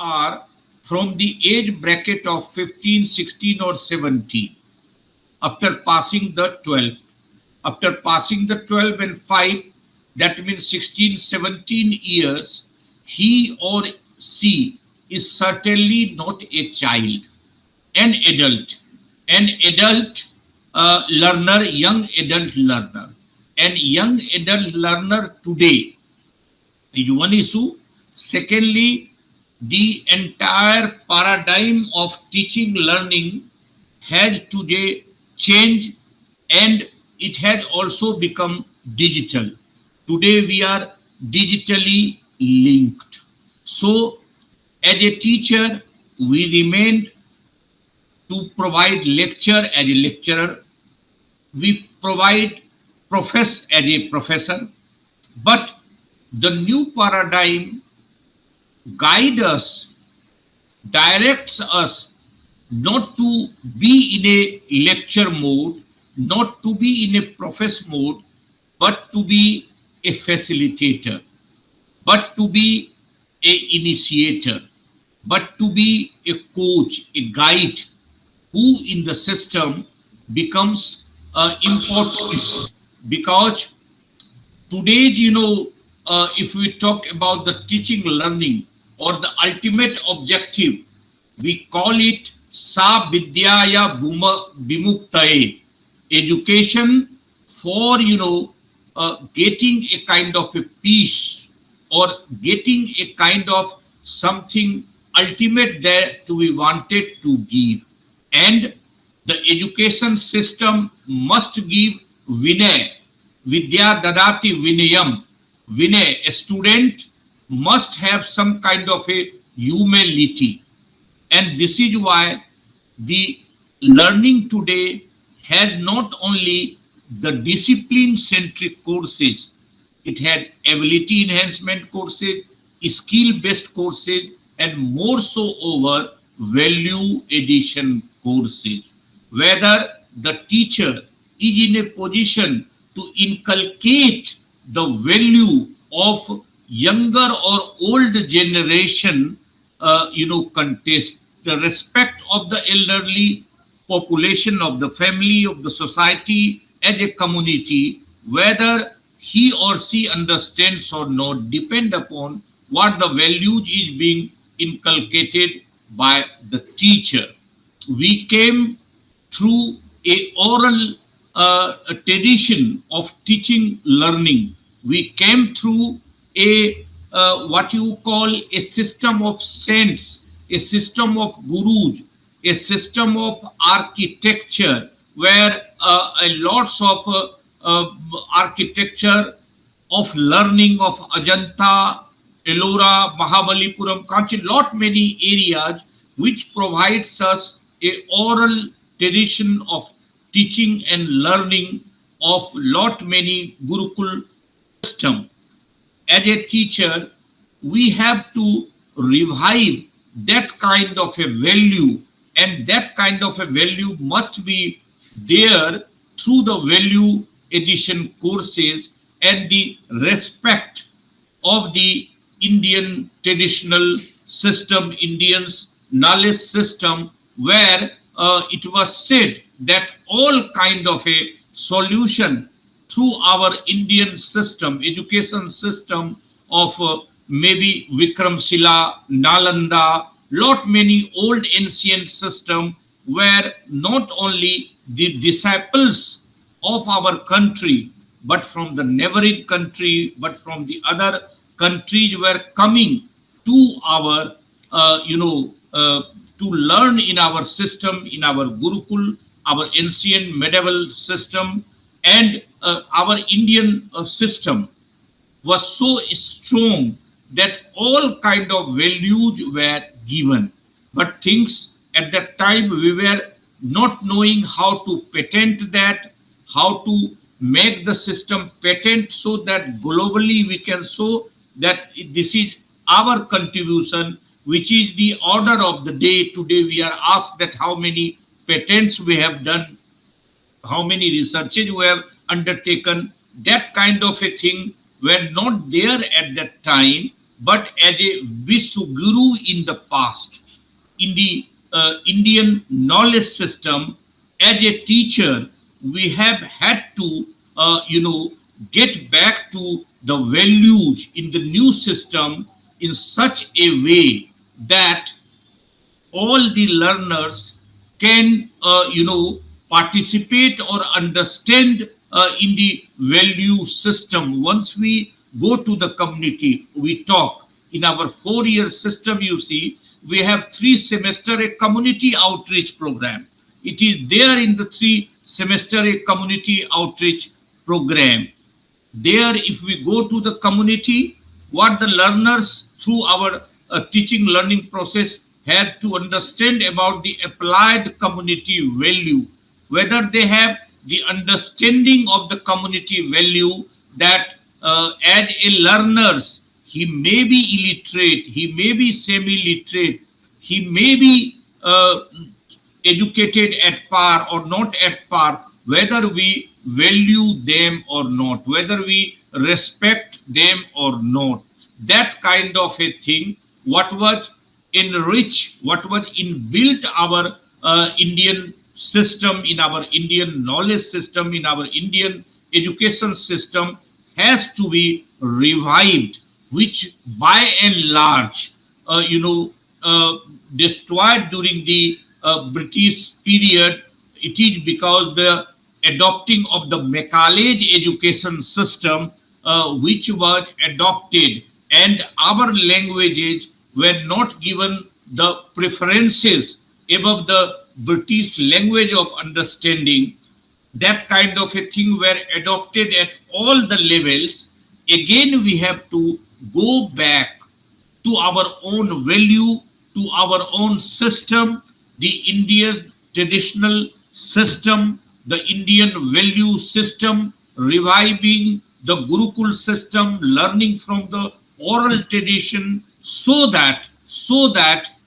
are from the age bracket of 15, 16 or 17 after passing the 12th. After passing the 12 and 5, that means 16, 17 years, he or she is certainly not a child, an adult, an adult learner, young adult learner. And young adult learner today is one issue. Secondly, the entire paradigm of teaching learning has today changed, and it has also become digital. Today we are digitally linked. So as a teacher, we remain to provide lecture as a lecturer. We provide profess as a professor. But the new paradigm guides us, directs us not to be in a lecture mode, not to be in a profess mode, but to be a facilitator, but to be a initiator, but to be a coach, a guide, who in the system becomes important. Because today, if we talk about the teaching learning or the ultimate objective, we call it Sa Vidyaya Bimuktaye, education for, getting a kind of a peace or getting a kind of something ultimate that we wanted to give. And the education system must give Vinay, Vidya Dadati Vinayam. Vinay, a student must have some kind of a humility. And this is why the learning today has not only the discipline-centric courses, it has ability enhancement courses, skill-based courses, and more so over value addition courses. Whether the teacher is in a position to inculcate the value of younger or old generation, contest, the respect of the elderly population of the family, of the society as a community, whether he or she understands or not, depend upon what the values is being inculcated by the teacher. We came through a oral tradition of teaching learning. We came through a what you call a system of saints, a system of gurus, a system of architecture, where lots of architecture of learning of Ajanta, Ellora, Mahabalipuram, Kanchi, lot many areas which provides us a oral tradition of teaching and learning of lot many Gurukul system. As a teacher, we have to revive that kind of a value, and that kind of a value must be there through the value addition courses and the respect of the Indian traditional system, Indians knowledge system, where it was said that all kind of a solution through our Indian system, education system of maybe Vikramshila, Nalanda, lot many old ancient system, where not only the disciples of our country, but from the neighboring country, but from the other countries were coming to our, to learn in our system, in our Gurukul, our ancient medieval system, and our Indian system was so strong that all kind of values were given. But things at that time, we were not knowing how to patent that, how to make the system patent, so that globally we can show that this is our contribution, which is the order of the day. Today we are asked that how many patents we have done, how many researches we have undertaken. That kind of a thing were not there at that time, but as a Vishwaguru in the past. In the Indian knowledge system, as a teacher, we have had to, get back to the values in the new system in such a way that all the learners can participate or understand in the value system. Once we go to the community, we talk in our 4-year system. You see, we have 3 semester a community outreach program. It is there in the 3 semester a community outreach program. There, if we go to the community, what the learners through our teaching learning process had to understand about the applied community value, whether they have the understanding of the community value that as a learners, he may be illiterate, he may be semi-literate, he may be educated at par or not at par, whether we value them or not, whether we respect them or not. That kind of a thing, what was enriched, what was inbuilt our Indian system, in our Indian knowledge system, in our Indian education system, has to be revived, which by and large, destroyed during the British period. It is because the adopting of the Macalage education system, which was adopted, and our languages were not given the preferences above the British language of understanding. That kind of a thing were adopted at all the levels. Again, we have to go back to our own value, to our own system, the India's traditional system, the Indian value system, reviving the Gurukul system, learning from the oral tradition, so that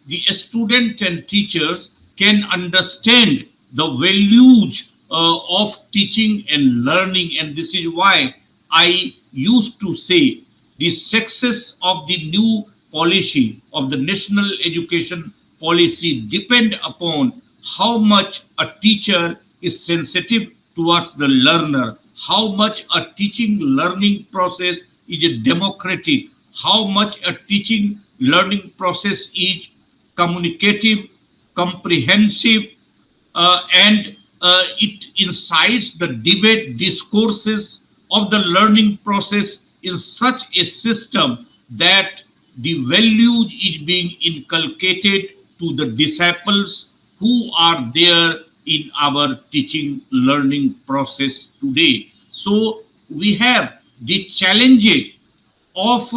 the student and teachers can understand the values of teaching and learning. And this is why I used to say the success of the new policy of the national education policy depend upon how much a teacher is sensitive towards the learner, how much a teaching learning process is a democratic, how much a teaching learning process is communicative, comprehensive, and it incites the debate discourses of the learning process in such a system that the values is being inculcated to the disciples who are there in our teaching learning process today. So we have the challenges of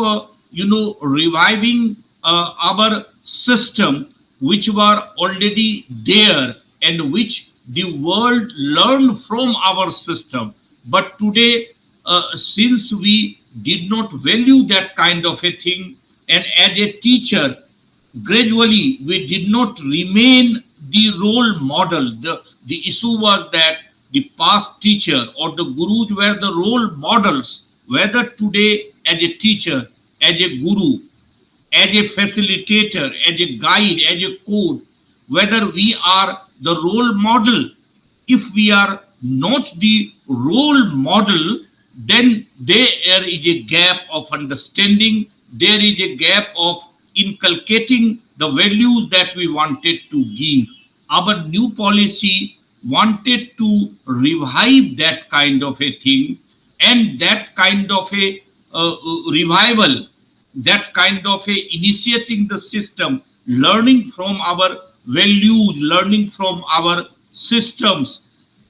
reviving our system, which were already there and which the world learned from our system. But today, since we did not value that kind of a thing, and as a teacher, gradually we did not remain the role model. The issue was that the past teacher or the gurus were the role models, whether today as a teacher, as a guru, as a facilitator, as a guide, as a coach, whether we are the role model. If we are not the role model, then there is a gap of understanding, there is a gap of inculcating the values that we wanted to give. Our new policy wanted to revive that kind of a thing, and that kind of a revival, that kind of a initiating the system, learning from our values, learning from our systems.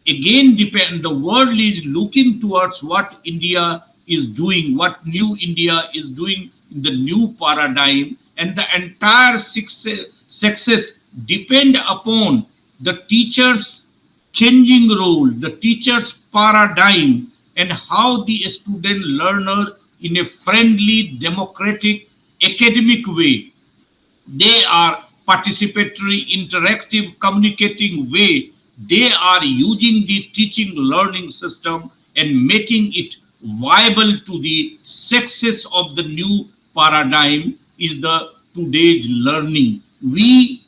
Again, depend, the world is looking towards what India is doing, what new India is doing in the new paradigm, and the entire success depend upon the teacher's changing role, the teacher's paradigm, and how the student learner in a friendly, democratic, academic way, they are participatory, interactive, communicating way, they are using the teaching learning system and making it viable to the success of the new paradigm is the today's learning. We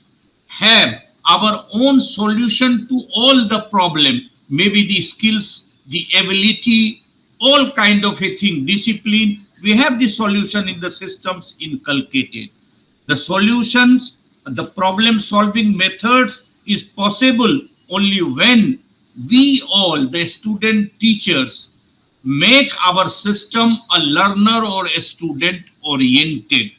have our own solution to all the problem, maybe the skills, the ability, all kind of a thing, discipline. We have the solution in the systems inculcated. The solutions, the problem solving methods is possible only when we all, the student teachers, make our system a learner or a student oriented.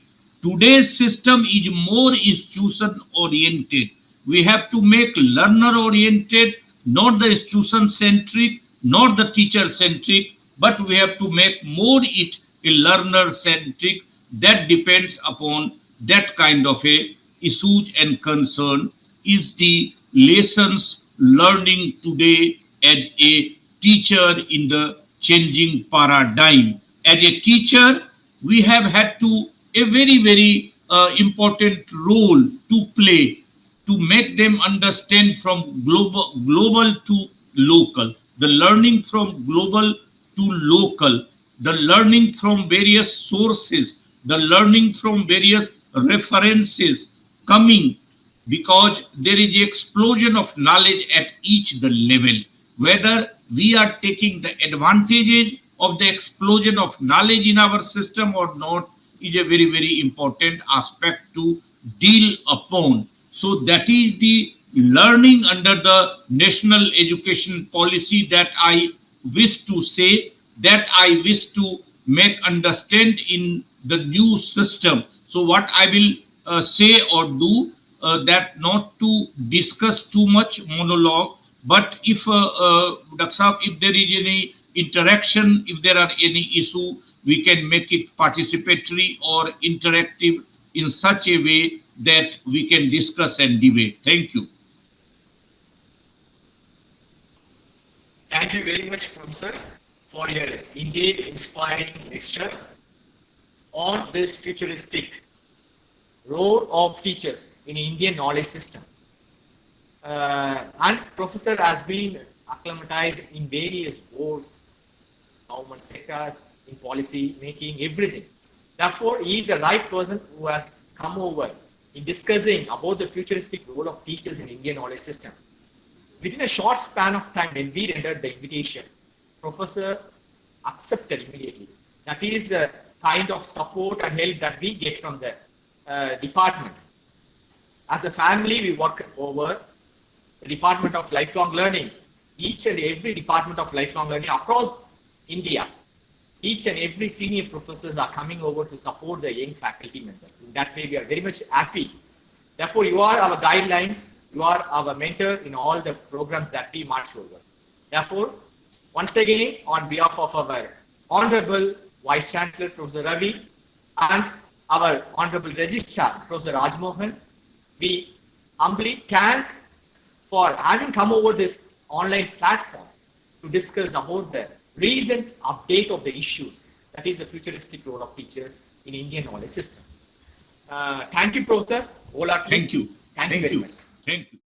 Today's system is more institution oriented. We have to make learner oriented, not the institution centric, not the teacher centric, but we have to make more it a learner centric. That depends upon that kind of a issues and concern. Is the lessons learning today as a teacher in the changing paradigm. As a teacher, we have had to a very important role to play to make them understand from global to local, the learning from global to local, the learning from various sources, the learning from various references coming, because there is an explosion of knowledge at each the level. Whether we are taking the advantages of the explosion of knowledge in our system or not is a very important aspect to deal upon. So that is the learning under the national education policy that I wish to say, that I wish to make understand in the new system. So what I will say or do, that not to discuss too much monologue, but if Dr. Saab, if there is any interaction, if there are any issue, we can make it participatory or interactive in such a way that we can discuss and debate. Thank you. Thank you very much, Professor, for your indeed inspiring lecture on this futuristic role of teachers in Indian knowledge system. And Professor has been acclimatized in various boards, government sectors, in policy making, everything. Therefore, he is a right person who has come over in discussing about the futuristic role of teachers in Indian knowledge system. Within a short span of time, when we rendered the invitation, Professor accepted immediately. That is the kind of support and help that we get from the department. As a family, we work over the Department of Lifelong Learning. Each and every Department of Lifelong Learning across India, each and every senior professors are coming over to support the young faculty members. In that way, we are very much happy. Therefore, you are our guidelines, you are our mentor in all the programs that we march over. Therefore, once again, on behalf of our Honorable Vice Chancellor, Professor Ravi, and our Honorable Registrar, Professor Rajmohan, we humbly thank for having come over this online platform to discuss about the recent update of the issues, that is the futuristic role of teachers in Indian knowledge system. Thank you, Professor. Thank you. Thank you very much. Thank you.